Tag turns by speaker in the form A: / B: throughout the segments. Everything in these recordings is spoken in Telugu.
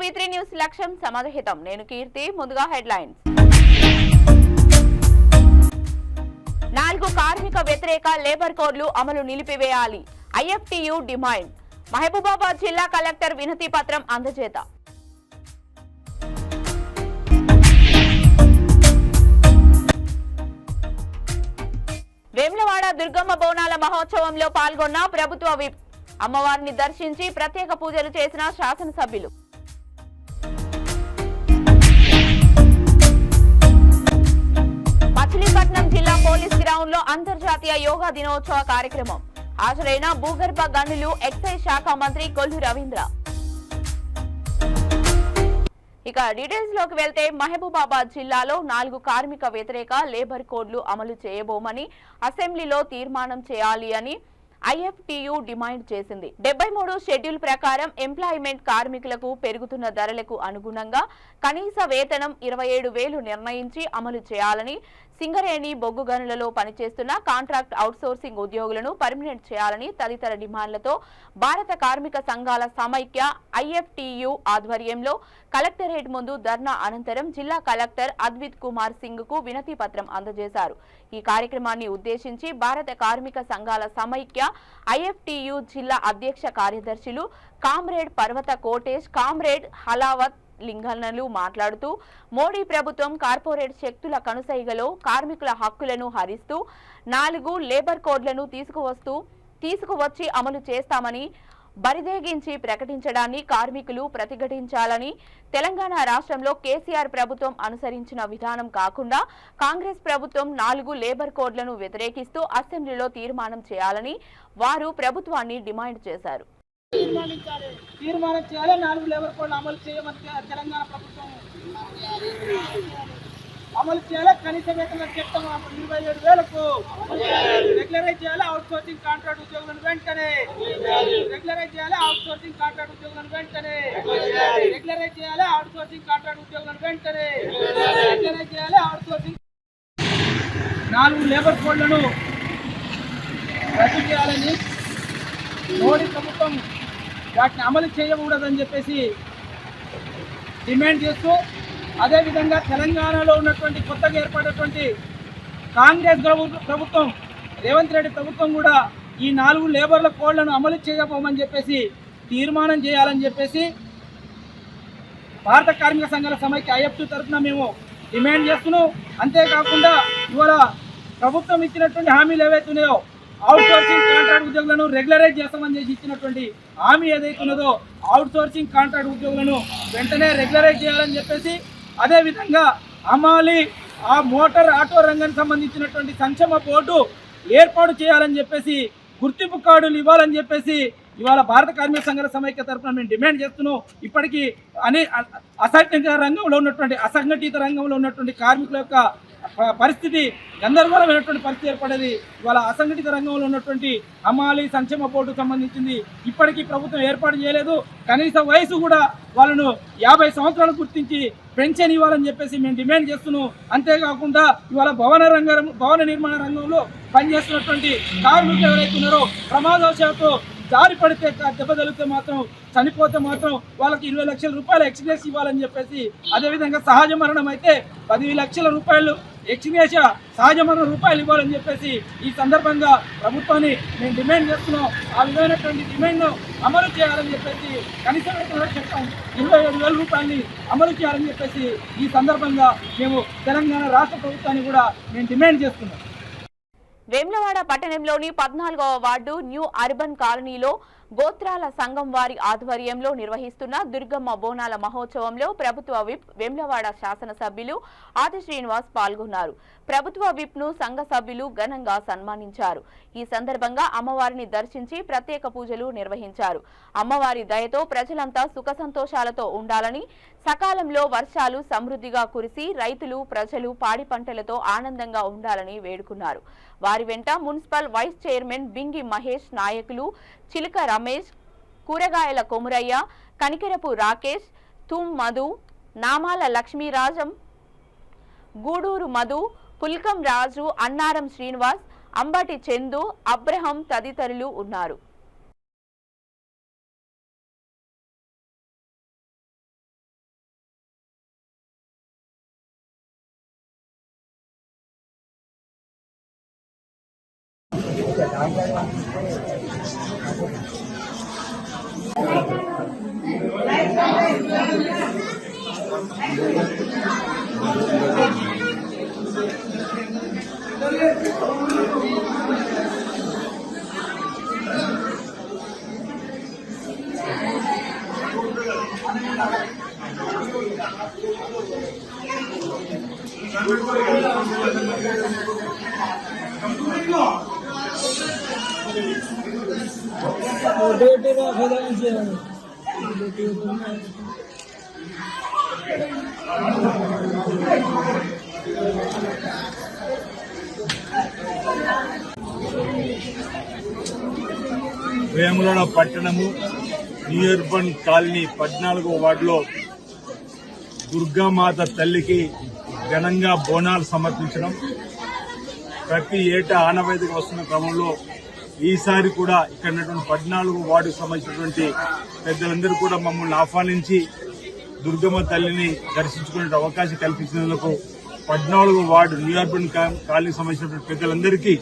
A: V3 న్యూస్ లక్ష్యం సమాధానం. నేను కీర్తి. ముందుగా హెడ్లైన్స్. 4 కార్మిక వ్యతిరేక లేబర్ కోడ్లు అమలు నిలిపివేయాలి. IFTU demand. మహబూబాబాద్ జిల్లా కలెక్టర్ వినతి పత్రం అందజేత. వేములవాడ దుర్గమ్మ బోనాల మహోత్సవంలో పాల్గొన్న ప్రభుత్వ విప్. అమ్మవారిని దర్శించి ప్రత్యేక పూజలు చేసిన శాసనసభ్యులు. మచిలీపట్నం జిల్లా పోలీస్ గ్రౌండ్ లో అంతర్జాతీయ యోగా దినోత్సవ కార్యక్రమం. హాజరైన భూగర్భ గనులు ఎక్సైజ్ శాఖ మంత్రి కొల్లు రవీంద్ర. ఇక డీటెయిల్స్ లోకి వెళ్తే మహబూబాబాద్ జిల్లాలో 4 కార్మిక వ్యతిరేక లేబర్ కోడ్లు అమలు చేయబోమని అసెంబ్లీలో తీర్మానం చేయాలి అని IFTU డిమాండ్ చేసింది. 73 షెడ్యూల్ ప్రకారం ఎంప్లాయ్మెంట్ కార్మికులకు పెరుగుతున్న ధరలకు అనుగుణంగా కనీస వేతనం 27,000 నిర్ణయించి అమలు చేయాలని, సింగరేణి బొగ్గు గనులలో పనిచేస్తున్న కాంట్రాక్ట్ అవుట్సోర్సింగ్ ఉద్యోగులను పర్మినెంట్ చేయాలని తదితర డిమాండ్లతో భారత కార్మిక సంఘాల సమైక్య IFTU ఆధ్వర్యంలో కలెక్టరేట్ ముందు ధర్నా అనంతరం జిల్లా కలెక్టర్ అద్విత్ కుమార్ సింగ్ కు వినతి పత్రం అందజేశారు. ఈ కార్యక్రమాన్ని ఉద్దేశించి భారత కార్మిక సంఘాల సమైక్య IFTU జిల్లా అధ్యక్ష కార్యదర్శులు కామ్రేడ్ పర్వత కోటేష్, కామ్రేడ్ హలావత్ లింగన్నలు మాట్లాడుతూ మోడీ ప్రభుత్వం కార్పొరేట్ శక్తుల కనుసైగలో కార్మికుల హక్కులను హరిస్తూ 4 లేబర్ కోడ్లను తీసుకువచ్చి అమలు చేస్తామని బరిదేగించి ప్రకటించడాన్ని కార్మికులు ప్రతిఘటించాలని, తెలంగాణ రాష్ట్రంలో కేసీఆర్ ప్రభుత్వం అనుసరించిన విధానం కాకుండా కాంగ్రెస్ ప్రభుత్వం 4 లేబర్ కోడ్లను వ్యతిరేకిస్తూ అసెంబ్లీలో తీర్మానం చేయాలని వారు ప్రభుత్వాన్ని డిమాండ్ చేశారు.
B: తీర్మానం చేయాలి. 4 లేబర్ కోడ్లు అమలు చేయమని తెలంగాణ ప్రభుత్వం అమలు చేయాలి. కనీస వేతన చట్టం 27,000కు రెగ్యులరైజ్ చేయాలి. అవుట్ సోర్సింగ్ కాంట్రాక్ట్ ఉద్యోగులను వెంటనే రెగ్యులరైజ్ చేయాలి. అవుట్ సోర్సింగ్ కాంట్రాక్ట్ ఉద్యోగులను వెంటనే రెగ్యులరైజ్ చేయాలి. అవుట్ సోర్సింగ్ కాంట్రాక్ట్ ఉద్యోగులను వెంటనే రెగ్యులరైజ్ చేయాలి. అవుట్ సోర్సింగ్ 4 లేబర్ కోడ్లను రద్దు చేయాలని మోడీ ప్రభుత్వం వాటిని అమలు చేయకూడదని చెప్పేసి డిమాండ్ చేస్తూ, అదేవిధంగా తెలంగాణలో ఉన్నటువంటి కొత్తగా ఏర్పడినటువంటి కాంగ్రెస్ ప్రభుత్వం, రేవంత్ రెడ్డి ప్రభుత్వం కూడా ఈ 4 లేబర్ల కోడ్లను అమలు చేయకపోమని చెప్పేసి తీర్మానం చేయాలని చెప్పేసి భారత కార్మిక సంఘాల సమైక్య IFTU తరఫున మేము డిమాండ్ చేస్తున్నాం. అంతేకాకుండా ఇవాళ ప్రభుత్వం ఇచ్చినటువంటి హామీలు ఏవైతే ఉన్నాయో, అవుట్ సోర్సింగ్ కాంట్రాక్ట్ ఉద్యోగులను రెగ్యులరైజ్ చేస్తామని చేసి ఇచ్చినటువంటి హామీ ఏదైతే ఉన్నదో అవుట్ సోర్సింగ్ కాంట్రాక్ట్ ఉద్యోగులను వెంటనే రెగ్యులరైజ్ చేయాలని చెప్పేసి, అదేవిధంగా అమాలి ఆ మోటార్ ఆటో రంగానికి సంబంధించినటువంటి సంక్షేమ బోర్డు ఏర్పాటు చేయాలని చెప్పేసి, గుర్తింపు కార్డులు ఇవ్వాలని చెప్పేసి ఇవాళ భారత కార్మిక సంఘాల సమైక్య తరఫున మేము డిమాండ్ చేస్తున్నాం. ఇప్పటికీ అసంఘటిత రంగంలో ఉన్నటువంటి కార్మికుల యొక్క పరిస్థితి గందరగోళమైనటువంటి పరిస్థితి ఏర్పడేది. ఇవాళ అసంఘటిత రంగంలో ఉన్నటువంటి హమాలి సంక్షేమ బోర్డుకు సంబంధించింది ఇప్పటికీ ప్రభుత్వం ఏర్పాటు చేయలేదు. కనీస వయసు కూడా వాళ్ళను 50 సంవత్సరాలు గుర్తించి పెన్షన్ ఇవ్వాలని చెప్పేసి మేము డిమాండ్ చేస్తున్నాం. అంతేకాకుండా ఇవాళ భవన నిర్మాణ రంగంలో పనిచేస్తున్నటువంటి కార్మికులు ఎవరైతే ఉన్నారో ప్రమాదవశాత్తు జారి పడితే, దెబ్బ తగిలితే మాత్రం, చనిపోతే మాత్రం వాళ్ళకి 20 లక్షల రూపాయలు ఎక్స్గ్రేస్ ఇవ్వాలని చెప్పేసి, అదేవిధంగా సహజ మరణం అయితే 10 లక్షల రూపాయలు ఎక్స్గ్రేస్ సహజ మరణం రూపాయలు ఇవ్వాలని చెప్పేసి ఈ సందర్భంగా ప్రభుత్వాన్ని మేము డిమాండ్ చేస్తున్నాం. ఆ విధమైనటువంటి డిమాండ్ను అమలు చేయాలని చెప్పేసి, కనీస వేతన చట్టం 27,000 రూపాయలని అమలు చేయాలని చెప్పేసి ఈ సందర్భంగా మేము తెలంగాణ రాష్ట్ర ప్రభుత్వాన్ని కూడా మేము డిమాండ్ చేస్తున్నాం.
A: వేములవాడ పట్టణంలోని 14వ వార్డు న్యూ అర్బన్ కాలనీలో గోత్రాల సంఘం వారి ఆధ్వర్యంలో నిర్వహిస్తున్న దుర్గమ్మ బోనాల మహోత్సవంలో ప్రభుత్వ విప్ వేములవాడ శాసనసభ్యులు ఆది శ్రీనివాస్ పాల్గొన్నారు. ప్రభుత్వ విప్ ను సంఘ సభ్యులు ఘనంగా సన్మానించారు. ఈ సందర్భంగా అమ్మవారిని దర్శించి ప్రత్యేక పూజలు నిర్వహించారు. అమ్మవారి దయతో ప్రజలంతా సుఖ సంతోషాలతో ఉండాలని, సకాలంలో వర్షాలు సమృద్ధిగా కురిసి రైతులు ప్రజలు పాడి పంటలతో ఆనందంగా ఉండాలని వేడుకున్నారు. వారి వెంట municipal vice chairman Bingi Mahesh, నాయకులు చిలక రమేష్, కూరగాయల కొమురయ్య, కనికెరపు రాకేష్, తుమ్ మధు, నామాల లక్ష్మీరాజం, గూడూరు మధు, పుల్కం రాజు, అన్నారం శ్రీనివాస్, అంబటి చందు, అబ్రహం తదితరులు ఉన్నారు.
C: వేములవాడ పట్టణము న్యూ అర్బన్ కాలనీ 14వ వార్డులో దుర్గామాత తల్లికి ఘనంగా బోనాలు సమర్పించడం ప్రతి ఏటా ఆనవాయితీగా వస్తున్న క్రమంలో ఈసారి కూడా ఇక్కడ ఉన్నటువంటి 14వ వార్డుకు సంబంధించినటువంటి పెద్దలందరూ కూడా మమ్మల్ని ఆహ్వానించి దుర్గమ్మ తల్లిని దర్శించుకునే అవకాశం కల్పించినందుకు 14వ వార్డు న్యూ అర్బన్ కాలనీకి సంబంధించినటువంటి పెద్దలందరికీ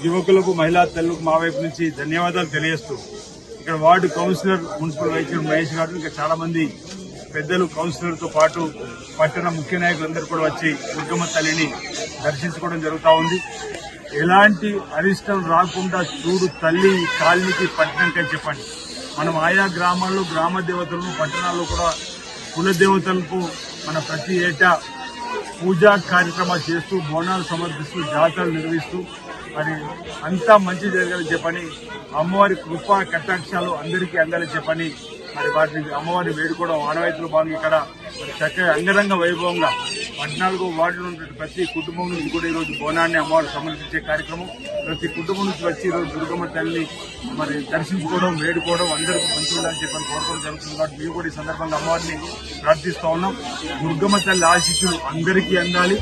C: యువకులకు మహిళా తల్లులకు మా వైపు నుంచి ధన్యవాదాలు తెలియజేస్తూ ఇక్కడ ward councillor municipal vice chairman Mahesh గారు ఇంకా చాలా మంది పెద్దలు కౌన్సిలర్తో పాటు పట్టణ ముఖ్య నాయకులందరూ కూడా వచ్చి దుర్గమ్మ తల్లిని దర్శించుకోవడం జరుగుతూ ఉంది. ఎలాంటి అరిష్టం రాకుండా చూడు తల్లి కాలనీకి పట్టణంకై చెప్పండి. మనం ఆయా గ్రామాల్లో గ్రామ దేవతలను పట్టణాల్లో కూడా కుల దేవతలకు మన ప్రతి ఏటా పూజా కార్యక్రమాలు చేస్తూ బోనాలు సమర్పిస్తూ జాతరలు నిర్వహిస్తూ మరి అంతా మంచి జరగాలని చెప్పని అమ్మవారి కృపా కటాక్షాలు అందరికీ అందాలని చెప్పని మరి వాటిని అమ్మవారిని వేడుకోవడం ఆనవాయితీలో భాగంగా ఇక్కడ మరి చక్కగా అంగరంగ వైభవంగా 14వ వార్డులో ఉన్న ప్రతి కుటుంబం నుంచి కూడా ఈరోజు బోనాన్ని అమ్మవారు సమర్పించే కార్యక్రమం. ప్రతి కుటుంబం నుంచి వచ్చి ఈరోజు దుర్గమ్మ తల్లిని మరి దర్శించుకోవడం వేడుకోవడం అందరికీ మంచి ఉండాలని చెప్పని కోరుకోవడం జరుగుతుంది. కాబట్టి మేము కూడా ఈ సందర్భంగా అమ్మవారిని ప్రార్థిస్తూ ఉన్నాం. దుర్గమ్మ తల్లి ఆశీస్సులు అందరికీ అందాలి,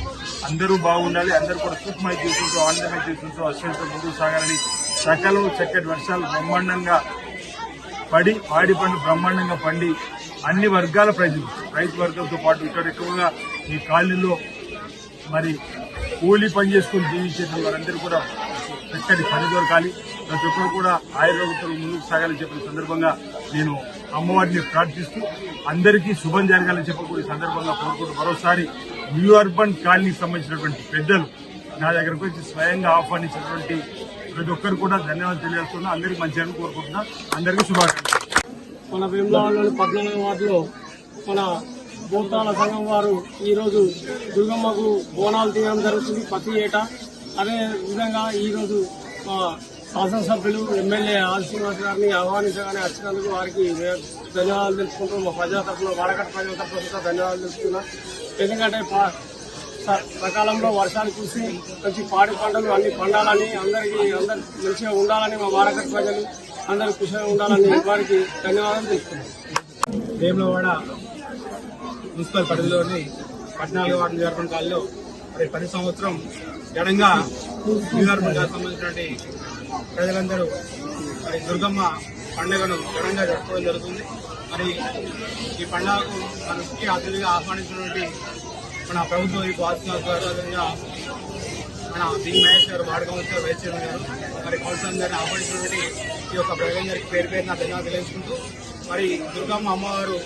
C: అందరూ బాగుండాలి, అందరూ కూడా సుఖమై జీవితంతో ఆనందమై జీవితంతో అశ్వంతో ముందుకు సాగాలని సకలం చక్కటి వర్షాలు బ్రహ్మాండంగా పడి పాడి పండు బ్రహ్మాండంగా పండి అన్ని వర్గాల ప్రజలు రైతు వర్గంతో పాటు ఇక్కడ ఎక్కువగా ఈ కాలనీలో మరి కూలీ పని చేసుకుని జీవించే వారందరూ కూడా చక్కటి పని దొరకాలి, ప్రతి ఒక్కరు కూడా ఆయుర్వేదంతో ముందుకు సాగాలని చెప్పిన సందర్భంగా నేను అమ్మవారిని ప్రార్థిస్తూ అందరికీ శుభం జరగాలని చెప్పకూడదు ఈ సందర్భంగా కోరుకుంటూ మరోసారి న్యూ అర్బన్ కాలనీకి సంబంధించినటువంటి పెద్దలు నా దగ్గరకు వచ్చి స్వయంగా ఆహ్వానించినటువంటి ప్రతి ఒక్కరు కూడా ధన్యవాదాలు తెలియజేస్తున్నా. అందరికీ మంచిగా కోరుకుంటున్నా. అందరికీ శుభాకాంక్షలు.
D: మన వేములవాడలోని 14వ వార్డులో మన భూతాల సంఘం వారు ఈరోజు దుర్గమ్మకు బోనాలు తీయడం జరుగుతుంది ప్రతి ఏటా. అదే విధంగా ఈరోజు మా శాసనసభ్యులు ఎమ్మెల్యే ఆర్ శ్రీనివాస్ గారిని ఆహ్వానించగానే వచ్చినందుకు వారికి ధన్యవాదాలు తెలుసుకుంటూ మా ప్రజల తరఫున వాడకట్ట ప్రజల తరఫున ధన్యవాదాలు తెలుపుతున్నా. ఎందుకంటే సకాలంలో వర్షాలు చూసి మంచి పాడి పంటలు అన్ని పండాలని అందరు మంచిగా ఉండాలని మా వాడకట్ట ప్రజలు అందరూ కుశలంగా ఉండాలని వారికి ధన్యవాదాలు తెలుపుతున్నాం.
B: వేములవాడ మున్సిపల్ పరిధిలోని 14వ వార్డు న్యూ అర్బన్ కాలనీలో మరి ప్రతి సంవత్సరం ఘనంగా న్యూ అర్బన్ కాలనీకి సంబంధించినటువంటి ప్రజలందరూ మరి దుర్గమ్మ పండుగను ఘనంగా జరుపుకోవడం జరుగుతుంది. మరి ఈ పండుగకు మన ముఖ్య అతిథిగా ఆహ్వానించినటువంటి మన ప్రభుత్వ వాసునాథ్ గారు, అదేవిధంగా మన బి మహేష్ గారు, వార్డు కౌన్సిలర్ వైస్ చైర్మన్ గారు, మరి కౌన్సిలర్ అందరినీ ఆహ్వానించినటువంటి ఈ యొక్క ప్రజలందరికీ పేరు పేరున ధన్యవాదాలు తెలియజేసుకుంటూ మరి దుర్గమ్మ అమ్మవారు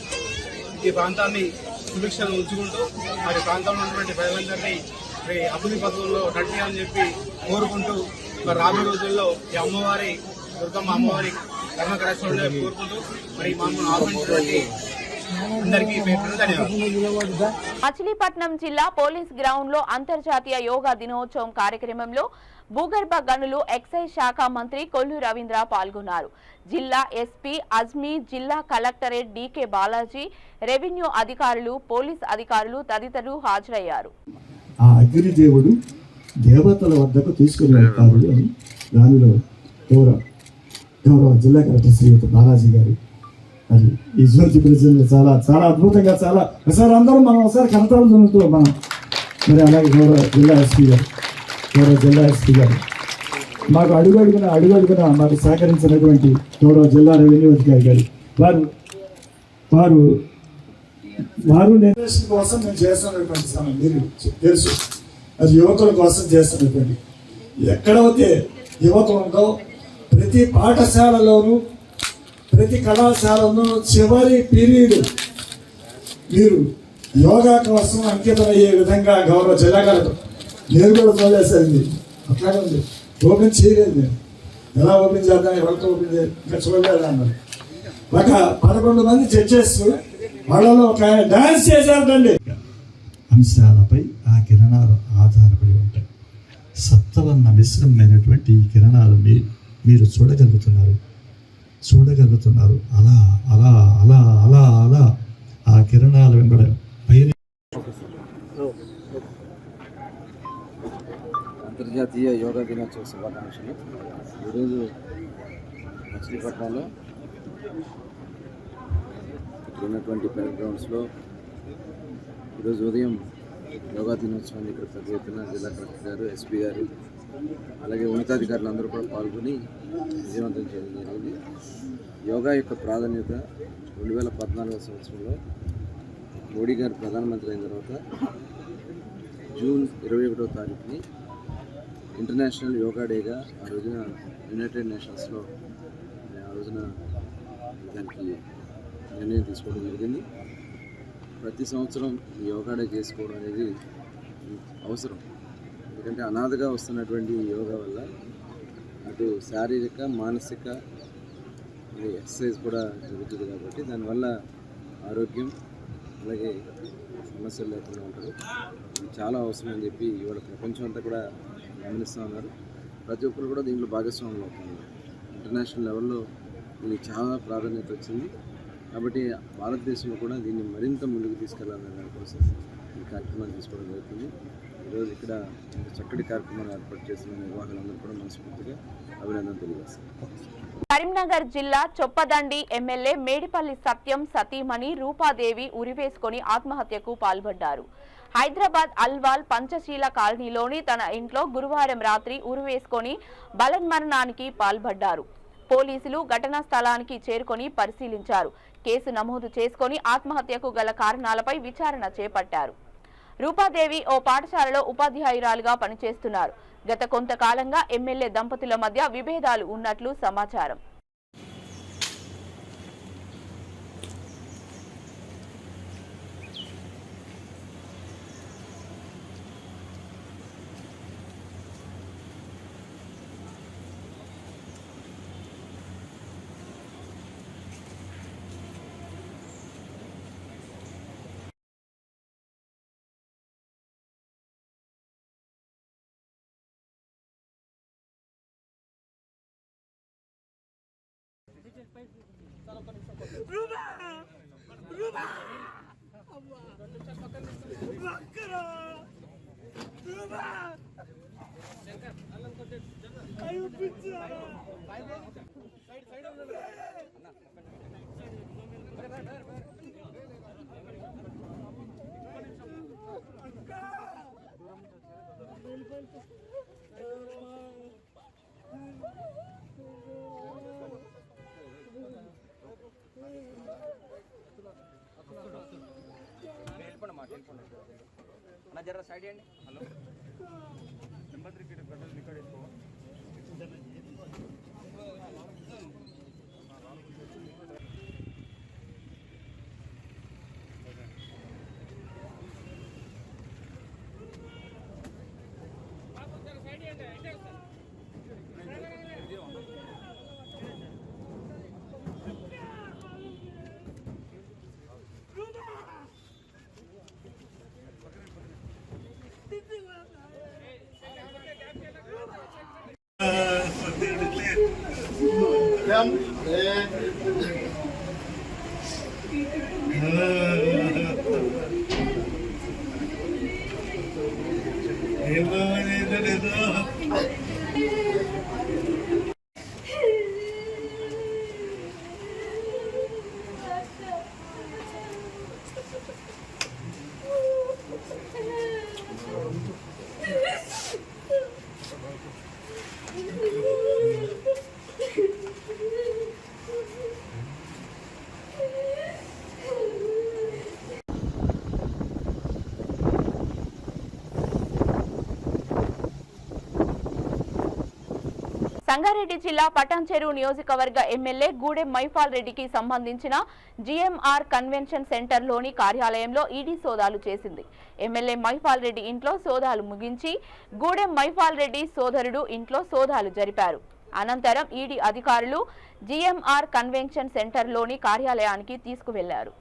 B: ఈ ప్రాంతాన్ని సుభిక్షంగా ఉంచుకుంటూ మరి ప్రాంతంలో ఉన్నటువంటి ప్రజలందరినీ మరి అభివృద్ధి పథకంలో నడిపించాలని చెప్పి కోరుకుంటూ మరి రాబోయే రోజుల్లో ఈ అమ్మవారి దుర్గమ్మ అమ్మవారి కర్మకరాశంలో కోరుకుంటూ మరి మమ్మల్ని ఆహ్వానించినటువంటి
A: మచిలీపట్నం జిల్లా పోలీస్ గ్రౌండ్ లో అంతర్జాతీయ యోగా దినోత్సవం కార్యక్రమంలో భూగర్భ గనులు ఎక్సైజ్ శాఖ మంత్రి కొల్లు రవీంద్ర పాల్గొన్నారు. జిల్లా ఎస్పీ అజ్మీ, జిల్లా కలెక్టరేట్ డీకే బాలాజీ, రెవెన్యూ అధికారులు, పోలీస్ అధికారులు తదితరులు హాజరయ్యారు.
E: ఆ అగ్నిదేవుడు దేవతల వద్దకు తీసుకుని వెళ్తారు అని దానిలో గౌరవ జిల్లా కలెక్టర్ శ్రీయుత బాలాజీ గారు అది ఈ జ్యోతి ప్రజలు చాలా చాలా అద్భుతంగా చాలా ఒకసారి అందరం మనం ఒకసారి కనతాలు జరుగుతూ మనం మరి అలాగే గౌరవ జిల్లా ఎస్పీ గారు మాకు అడుగడుగున మాకు సహకరించినటువంటి గౌరవ జిల్లా రెవెన్యూ అధికారి గారు వారు జనరేషన్ కోసం మేము చేస్తున్నటువంటి సమయం మీరు తెలుసు, అది యువకుల కోసం చేస్తున్నటువంటి ఎక్కడైతే యువత ఉందో ప్రతి పాఠశాలలోనూ ప్రతి కళాశాలలో చివరి పీరియడ్ మీరు యోగా కోసం అంకితమయ్యే విధంగా గౌరవ జిల్లా కలెక్టర్ నేను కూడా చూడలేసరికి అట్లాగే ఉంది. ఓపెన్ చేయలేదు నేను, ఎలా ఓపెన్ చేద్దాం, ఎవరితో ఓపెన్ చేయాలి ఇంకా చూడలేదు అన్నారు. ఒక 11 మంది జడ్జెస్ వాళ్ళలో ఒక ఆయన డాన్స్ చేశారండి. అంశాలపై ఆ కిరణాలు ఆధారపడి ఉంటాయి. సప్తవర్ణ మిశ్రమైనటువంటి ఈ కిరణాలు మీరు చూడగలుగుతున్నారు. అలా అలా అలా అలా అలా ఆ కిరణాలు వెంబడ పైన.
F: అంతర్జాతీయ యోగా దినోత్సవ శుభాకాంక్షలు. ఈరోజు మచిలీపట్నంలో ఇక్కడ ఉన్నటువంటి ప్యారెడ్ గ్రౌండ్స్లో ఈరోజు ఉదయం యోగా దినోత్సవాన్ని ఇక్కడ పెద్ద ఎత్తున జిల్లా కలెక్టర్ గారు, ఎస్పీ గారు, అలాగే ఉన్నతాధికారులు అందరూ కూడా పాల్గొని విజయవంతం చేయడం జరిగింది. యోగా యొక్క ప్రాధాన్యత 2014 సంవత్సరంలో మోడీ గారు ప్రధానమంత్రి అయిన తర్వాత జూన్ 21వ తారీఖుని ఇంటర్నేషనల్ యోగా డేగా ఆ రోజున యునైటెడ్ నేషన్స్లో ఆ రోజున దానికి నిర్ణయం తీసుకోవడం జరిగింది. ప్రతి సంవత్సరం ఈ యోగా డే చేసుకోవడం అనేది అవసరం. ఎందుకంటే అనాథగా వస్తున్నటువంటి యోగా వల్ల అటు శారీరక మానసిక ఎక్సర్సైజ్ కూడా జరుగుతుంది కాబట్టి దానివల్ల ఆరోగ్యం అలాగే సమస్యలు లేకుండా ఉంటారు. ఇది చాలా అవసరం అని చెప్పి ఇవాళ ప్రపంచం అంతా కూడా గమనిస్తూ ఉన్నారు. ప్రతి ఒక్కరు కూడా దీంట్లో భాగస్వాములు అవుతున్నారు. ఇంటర్నేషనల్ లెవెల్లో ఇది చాలా ప్రాధాన్యత వచ్చింది కాబట్టి భారతదేశంలో కూడా దీన్ని మరింత ముందుకు తీసుకెళ్లాలనే దానికోసం ఈ కార్యక్రమాన్ని తీసుకోవడం జరుగుతుంది. ఈరోజు ఇక్కడ చక్కటి కార్యక్రమాన్ని ఏర్పాటు చేసిన నిర్వాహకులందరూ కూడా మనస్ఫూర్తిగా అభినందన తెలియజేస్తారు.
A: కరీంనగర్ జిల్లా చొప్పదండి ఎమ్మెల్యే మేడిపల్లి సత్యం సతీమణి రూపాదేవి ఉరివేసుకొని ఆత్మహత్యకు పాల్పడ్డారు. హైదరాబాద్ అల్వాల్ పంచశీల కాలనీలోని తన ఇంట్లో గురువారం రాత్రి ఉరివేసుకొని బలన్మరణానికి పాల్పడ్డారు. పోలీసులు ఘటనా స్థలానికి చేరుకొని పరిశీలించారు. కేసు నమోదు చేసుకొని ఆత్మహత్యకు గల కారణాలపై విచారణ చేపట్టారు. రూపాదేవి ఓ పాఠశాలలో ఉపాధ్యాయురాలుగా పనిచేస్తున్నారు. గత కొంతకాలంగా ఎమ్మెల్యే దంపతుల మధ్య విభేదాలు ఉన్నట్లు సమాచారం.
B: జర సైడ్ అండి. హలో నెంబర్ 3 రికార్డ్ చేసుకో.
A: సంగారెడ్డి జిల్లా పటాన్చెరు నియోజకవర్గ ఎమ్మెల్యే గూడెం మైపాల్ రెడ్డికి సంబంధించిన జిఎంఆర్ కన్వెన్షన్ సెంటర్లోని కార్యాలయంలో ఈడీ సోదాలు చేసింది. ఎమ్మెల్యే మైపాల్ రెడ్డి ఇంట్లో సోదాలు ముగించి గూడెం మైపాల్ రెడ్డి సోదరుడు ఇంట్లో సోదాలు జరిపారు. అనంతరం ఈడీ అధికారులు జిఎంఆర్ కన్వెన్షన్ సెంటర్లోని కార్యాలయానికి తీసుకువెళ్లారు.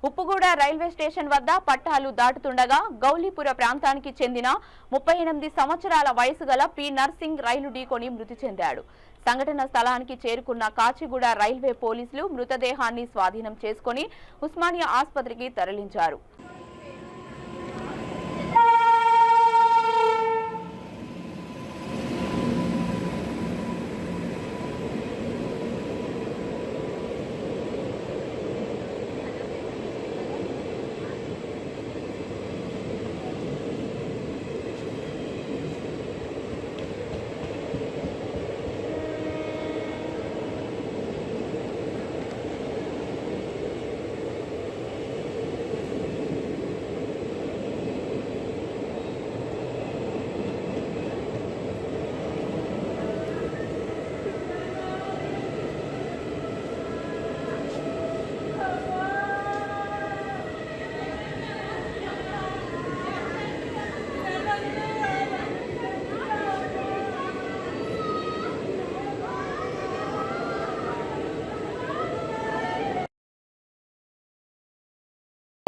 A: ఉప్పుగూడ రైల్వే స్టేషన్ వద్ద పట్టాలు దాటుతుండగా గౌలీపుర ప్రాంతానికి చెందిన 38 సంవత్సరాల వయసు గల పి నర్సింగ్ రైలు ఢీకొని మృతి చెందాడు. సంఘటన స్థలానికి చేరుకున్న కాచిగూడ రైల్వే పోలీసులు మృతదేహాన్ని స్వాధీనం చేసుకుని ఉస్మానియా ఆసుపత్రికి తరలించారు.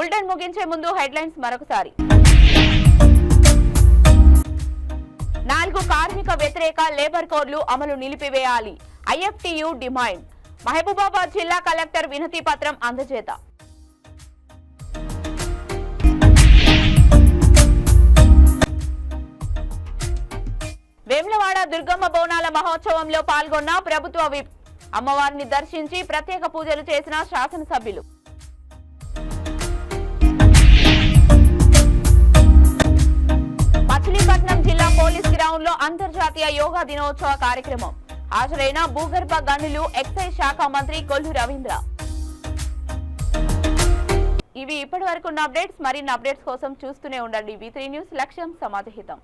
A: బులెటిన్ ముగించే ముందు హెడ్లైన్స్ మరొకసారి. 4 కార్మిక వ్యతిరేక లేబర్ కోడ్లు అమలు నిలిపివేయాలి. IFTU demand. మహబూబాబాద్ జిల్లా కలెక్టర్ వినతి పత్రం అందజేత. వేములవాడ దుర్గమ్మ బోనాల మహోత్సవంలో పాల్గొన్న ప్రభుత్వ విప్. అమ్మవారిని దర్శించి ప్రత్యేక పూజలు చేసిన శాసనసభ్యులు. మచిలీపట్నం జిల్లా పోలీస్ గ్రౌండ్ లో అంతర్జాతీయ యోగా దినోత్సవ కార్యక్రమం. హాజరైన భూగర్భ గనులు ఎక్సైజ్ శాఖ మంత్రి కొల్లు రవీంద్ర. ఇవి ఇప్పటి వరకు ఉన్న అప్డేట్స్. మరిన్ని అప్డేట్స్ కోసం చూస్తూనే ఉండండి V3 న్యూస్. లక్ష్యం సమాజహితం.